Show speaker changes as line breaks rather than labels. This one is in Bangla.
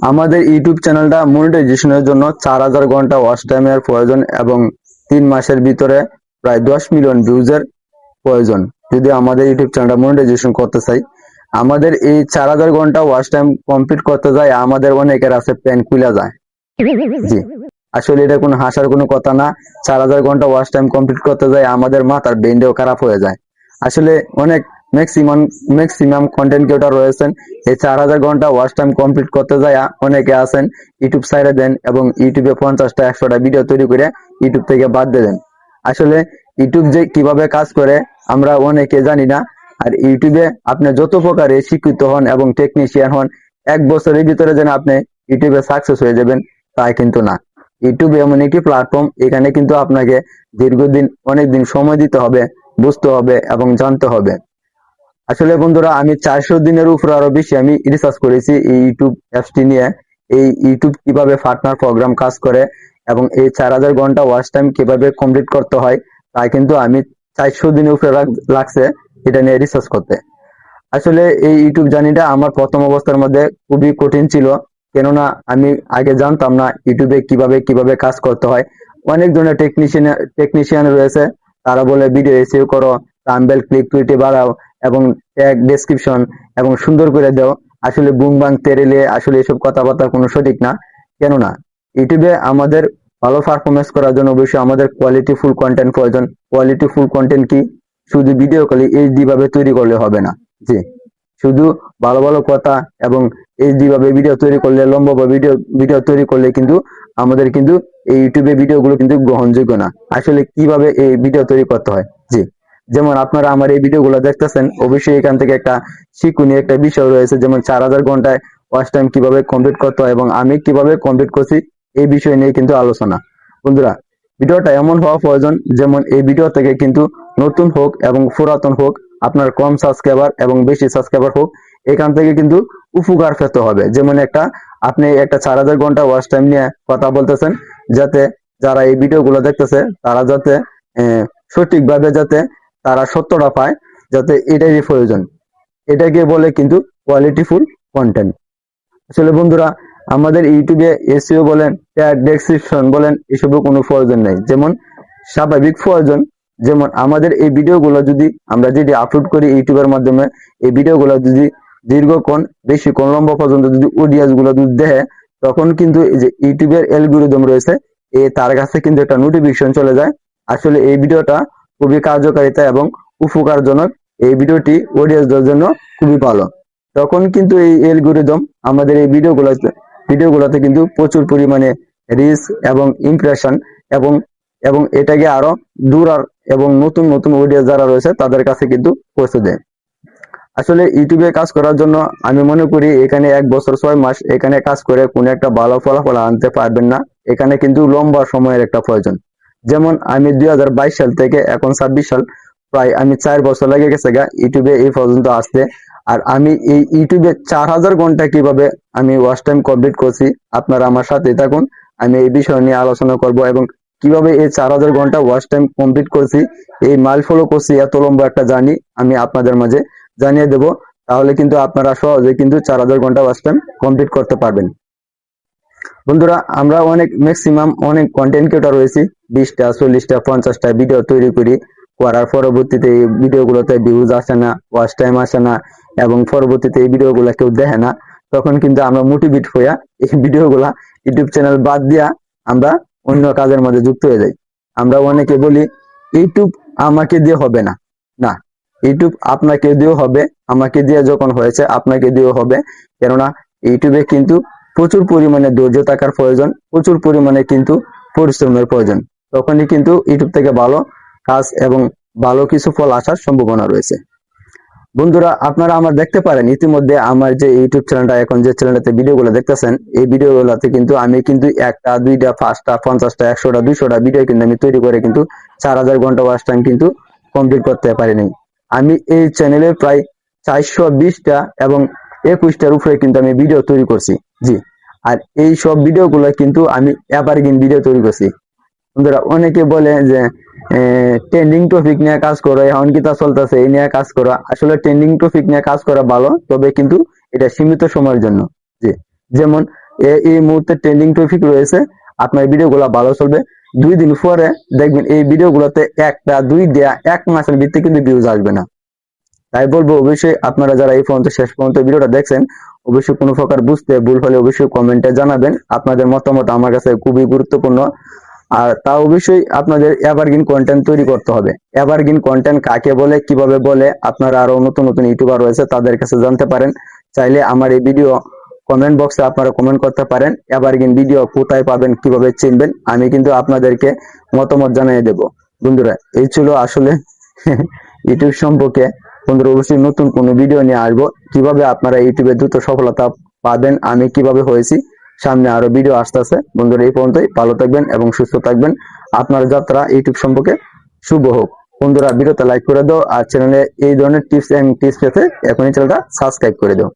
আমাদের ইউটিউব চ্যানেলটা মনিটাইজেশনের জন্য 4000 ঘন্টা ওয়াচ টাইমের প্রয়োজন এবং 3 মাসের ভিতরে প্রায় 10 মিলিয়ন ভিউজের প্রয়োজন যদি আমাদের ইউটিউব চ্যানেলটা মনিটাইজেশন করতে চাই। আমাদের এই 4000 ঘন্টা ওয়াচ টাইম কমপ্লিট করতে যায় আমাদের অনেকের আছে প্যান খুলে যায়। জি, আসলে এটা কোনো হাসার কোনো কথা না। 4000 ঘন্টা ওয়াচ টাইম কমপ্লিট করতে যায় আমাদের মাথার ব্রেনটাও খারাপ হয়ে যায়। আসলে অনেক ম্যাক্সিমাম ম্যাক্সিমাম কন্টেন্ট ক্রিয়েটর রয়েছেন এই 4000 ঘন্টা ওয়াচ টাইম কমপ্লিট করতে যায় অনেকে আছেন ইউটিউব সাইডে দেন এবং ইউটিউবে 50টা 100টা ভিডিও তৈরি করে ইউটিউব থেকে বাদ দিয়ে দেন। আসলে ইউটিউব যে কিভাবে কাজ করে আমরা অনেকে জানি না। আর ইউটিউবে আপনি যত প্রকারে শিক্ষিত হন এবং টেকনিশিয়ান হন, 1 বছরের ভিতরে যেন আপনি ইউটিউবে সাকসেস হয়ে যাবেন তাই কিন্তু না। ইউটিউব এমন একটি প্ল্যাটফর্ম, এখানে কিন্তু আপনাকে দীর্ঘদিন অনেকদিন সময় দিতে হবে, বুঝতে হবে এবং জানতে হবে। আসলে বন্ধুরা আমি 400 দিনের উপরে আরো বেশি আমি রিসার্চ করেছি এই ইউটিউব অ্যাপসটি নিয়ে। এই ইউটিউব কিভাবে পার্টনার প্রোগ্রাম কাজ করে এবং এই 4000 ঘন্টা ওয়াচ টাইম কিভাবে কমপ্লিট করতে হয় তাই কিন্তু আমি 400 দিনের উপরে লাগছে এটা নিয়ে রিসার্চ করতে। আসলে এই ইউটিউব জার্নিটা আমার প্রথম অবস্থার মধ্যে খুবই কঠিন ছিল, কেননা আমি আগে জানতাম না ইউটিউবে কিভাবে কিভাবে কাজ করতে হয়। অনেক ধরনের টেকনিশিয়ান রয়েছে, তারা বলে ভিডিও এসইও করো, থাম্বনেল ক্লিক কুইটি বাড়াও এবং ট্যাগ ডেসক্রিপশন এবং সুন্দর করে দাও। আসলে বুং বাং তেরেলে আসলে এসব কথাবার্তা কোনো সঠিক না। কেননা ইউটিউবে আমাদের ভালো পারফরমেন্স করার জন্য অবশ্যই আমাদের কোয়ালিটি ফুল কন্টেন্ট প্রয়োজন। কোয়ালিটি ফুল কন্টেন্ট কি? শুধু ভিডিও কলে এইচডি ভাবে তৈরি করলে হবে না। জি, শুধু ভালো ভালো কথা এবং এইচডি ভাবে ভিডিও তৈরি করলে, লম্বা ভিডিও ভিডিও তৈরি করলে কিন্তু আমাদের কিন্তু এই ইউটিউবে ভিডিওগুলো কিন্তু গ্রহণযোগ্য না। আসলে কিভাবে এই ভিডিও তৈরি করতে হয়, জি, যেমন আপনারা আমার এই ভিডিওগুলো দেখতেছেন, অবশ্যই এখান থেকে একটা শিক্ষণীয় একটা বিষয় রয়েছে, যেমন 4000 ঘন্টায় ওয়াচ টাইম কিভাবে কমপ্লিট করতে হয় এবং আমি কিভাবে কমপ্লিট করছি এই বিষয় নিয়ে কিন্তু আলোচনা। বন্ধুরা ভিডিওটা এমন হওয়া প্রয়োজন যেমন এই ভিডিও থেকে কিন্তু নতুন হোক এবং পুরাতন হোক, আপনার কম সাবস্ক্রাইবার এবং বেশি সাবস্ক্রাইবার হোক, এখান থেকে কিন্তু উপকার পেতে হবে। যেমন আপনি একটা 4000 ঘন্টা ওয়াচ টাইম নিয়ে কথা বলতেছেন, যাতে যারা এই ভিডিওগুলো দেখতেছে তারা যাতে সঠিকভাবে যাতে তারা সত্যটা পায়, যাতে এটাই প্রয়োজন। এটাকে বলে কিন্তু কোয়ালিটিফুল কন্টেন্ট। আসলে বন্ধুরা আমাদের ইউটিউবে এসইও বলেন, ট্যাগ ডেসক্রিপশন বলেন, এসবের কোনো প্রয়োজন নেই। যেমন স্বাভাবিক প্রয়োজন, যেমন আমাদের এই ভিডিওগুলো যদি আমরা যদি আপলোড করি ইউটিউবের মাধ্যমে, এই ভিডিওগুলো যদি দীর্ঘক্ষণ বেশিক্ষণ লম্বা পর্যন্ত যদি অডিয়েন্স গুলো যদি দেখে, তখন কিন্তু এই যে ইউটিউবের অ্যালগরিদম রয়েছে তার কাছে কিন্তু একটা নোটিফিকেশন চলে যায়। আসলে এই ভিডিওটা খুবই কার্যকারিতা এবং উপকারজনক, এই ভিডিওটি অডিয়েন্সদের জন্য খুবই ভালো। তখন কিন্তু এই অ্যালগরিদম আমাদের এই ভিডিওগুলোতে কিন্তু প্রচুর পরিমাণে রিচ এবং ইমপ্রেশন এবং এবং এটাকে আরো দূর এবং নতুন নতুন অডিয়েন্স যারা রয়েছে তাদের কাছে কিন্তু পৌঁছে দেয়। আসলে ইউটিউবে কাজ করার জন্য আমি মনে করি এখানে 1 বছর 6 মাস এখানে কাজ করে কোনো একটা ভালো ফলাফল আনতে পারবেন না। এখানে কিন্তু লম্বা সময়ের একটা প্রয়োজন। যেমন আমি 2022 সাল থেকে এখন 26 সাল, প্রায় আমি 4 বছর লেগে গেছে ইউটিউবে এই পর্যন্ত আসতে। আর আমি এই ইউটিউবে 4000 ঘন্টা কিভাবে আমি ওয়াচ টাইম কমপ্লিট করছি, আপনারা আমার সাথে থাকুন। আমি এই বিষয় নিয়ে আলোচনা করব এবং কিভাবে এই 4000 ঘন্টা ওয়াচ টাইম কমপ্লিট করছি, এই মাইল ফলো করছি, এত লম্বা একটা জার্নি আমি আপনাদের মাঝে জানিয়ে দেব। তাহলে কিন্তু আপনারা সহজে কিন্তু 4000 ঘন্টা ওয়াচ টাইম কমপ্লিট করতে পারবেন। বন্ধুরা আমরা ম্যাক্সিমাম অনেক কন্টেন্ট ক্রিয়েটর রয়েছি, 20টা 40টা 50টা ভিডিও তৈরি করি, করার পরবর্তীতে এই ভিডিওগুলোতে ভিউজ আসে না, ওয়াচ টাইম আসে না এবং পরবর্তীতে এই ভিডিওগুলো কেউ দেখে না। তখন কিন্তু আমরা মোটিভেট হইয়া এই ভিডিওগুলা ইউটিউব চ্যানেল বাদ দিয়া আমরা অন্য কাজের মধ্যে যুক্ত হয়ে যাই। আমরা অনেকে বলি ইউটিউব আমাকে দিয়ে হবে না। না, ইউটিউব আপনাকে দিয়েও হবে, আমাকে দিয়ে যখন হয়েছে আপনাকে দিয়েও হবে। কেননা ইউটিউবে কিন্তু প্রচুর পরিমাণে ধৈর্য থাকার প্রয়োজন, প্রচুর পরিমাণে কিন্তু পরিশ্রমের প্রয়োজন। তখনই কিন্তু ইউটিউব থেকে ভালো কাজ এবং ভালো কিছু ফল আসার সম্ভাবনা রয়েছে। বন্ধুরা আপনারা আমার দেখতে পারেন ইতিমধ্যে আমার যে ইউটিউব চ্যানেলটা, এখন যে চ্যানেলটাতে ভিডিওগুলো দেখতেছেন, এই ভিডিওগুলোতে কিন্তু আমি কিন্তু 1টা 2টা 5টা 50টা 100টা 200টা ভিডিও কিন্তু আমি তৈরি করে কিন্তু 4000 ঘন্টা ওয়াচ টাইম কিন্তু কমপ্লিট করতে পারিনি। আমি এই চ্যানেলে প্রায় 420টা এবং 21টার উপরে কিন্তু আমি ভিডিও তৈরি করছি। জি, আর এই সব ভিডিওগুলো কিন্তু আমি এভারগ্রিন ভিডিও তৈরি করছি। বন্ধুরা অনেকে বলে যে ট্রেন্ডিং টপিক নিয়ে কাজ করো, এখন কি তা চলতেছে এই নিয়ে কাজ করা। আসলে ট্রেন্ডিং টপিক নিয়ে কাজ করা ভালো, তবে কিন্তু এটা সীমিত সময়ের জন্য। জি, যেমন এই মুহূর্তে ট্রেন্ডিং টপিক রয়েছে, আপনার ভিডিওগুলো ভালো চলবে। 2 দিন পরে দেখবেন এই ভিডিওগুলোতে একটা 2 দেয়া 1 মাসের ভিত্তিতে কিন্তু ভিউজ আসবে না। তাই বলবো অবশ্যই আপনারা যারা এই পর্যন্ত শেষ পর্যন্ত ভিডিওটা দেখছেন, অবশ্যই কোনো প্রকার বুঝতে ভুল হলে অবশ্যই কমেন্টে জানাবেন। আপনাদের মতামত আমার কাছে খুবই গুরুত্বপূর্ণ। আর তা অবশ্যই আপনাদের এভারগ্রিন কন্টেন্ট তৈরি করতে হবে। এভারগ্রিন কন্টেন্ট কাকে বলে, কিভাবে বলে, আপনারা আরো নতুন নতুন ইউটিউবার রয়েছে তাদের কাছে জানতে পারেন। চাইলে আমার এই ভিডিও কমেন্ট বক্সে আপনারা কমেন্ট করতে পারেন, এভারগ্রিন ভিডিও কোথায় পাবেন, কিভাবে চিনবেন, আমি কিন্তু আপনাদেরকে মতামত জানিয়ে দেব। বন্ধুরা এই ছিল আসলে ইউটিউব সম্পর্কে। বন্ধুরা অবশ্যই নতুন কোনো ভিডিও নিয়ে আসবো, কিভাবে আপনারা ইউটিউবে দ্রুত সফলতা পাবেন, আমি কিভাবে হয়েছি, সামনে আরো ভিডিও আসতেছে। বন্ধুরা এই পর্যন্তই, ভালো থাকবেন এবং সুস্থ থাকবেন। আপনার যাত্রা ইউটিউব সম্পর্কে শুভ হোক। বন্ধুরা ভিডিওতে লাইক করে দাও, আর চ্যানেলে এই ধরনের টিপস এন্ড টিপস পেতে এখনই চ্যানেলটা সাবস্ক্রাইব করে দাও।